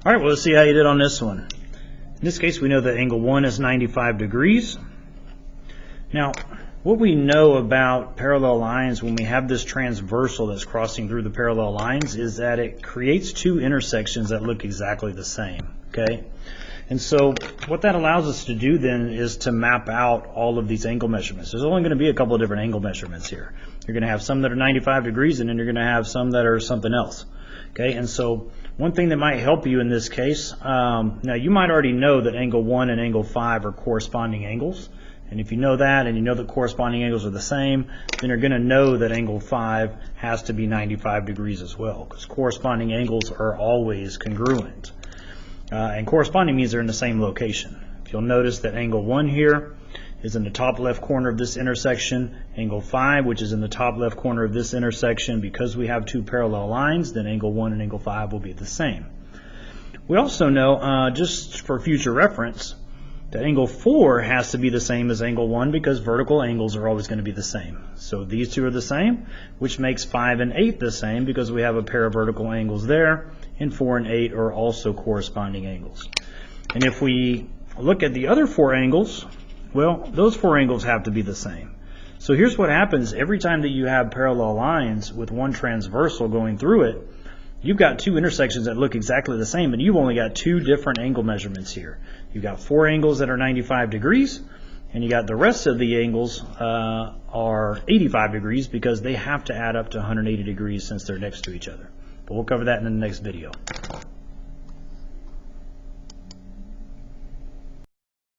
All right, well, let's see how you did on this one. In this case, we know that angle 1 is 95 degrees. Now, what we know about parallel lines when we have this transversal that's crossing through the parallel lines is that it creates two intersections that look exactly the same, okay? And so what that allows us to do then is to map out all of these angle measurements. There's only going to be a couple of different angle measurements here. You're going to have some that are 95 degrees, and then you're going to have some that are something else. Okay, and so one thing that might help you in this case, now you might already know that angle 1 and angle 5 are corresponding angles. And if you know that, and you know that corresponding angles are the same, then you're going to know that angle 5 has to be 95 degrees as well, because corresponding angles are always congruent. And corresponding means they're in the same location. If you'll notice that angle 1 here is in the top left corner of this intersection. Angle 5, which is in the top left corner of this intersection, because we have two parallel lines, then angle 1 and angle 5 will be the same. We also know, just for future reference, that angle 4 has to be the same as angle 1 because vertical angles are always going to be the same. So these two are the same, which makes 5 and 8 the same because we have a pair of vertical angles there, and 4 and 8 are also corresponding angles. And if we look at the other four angles, well, those four angles have to be the same. So here's what happens every time that you have parallel lines with one transversal going through it. You've got two intersections that look exactly the same, and you've only got two different angle measurements here. You've got four angles that are 95 degrees, and you got the rest of the angles are 85 degrees because they have to add up to 180 degrees since they're next to each other. But we'll cover that in the next video.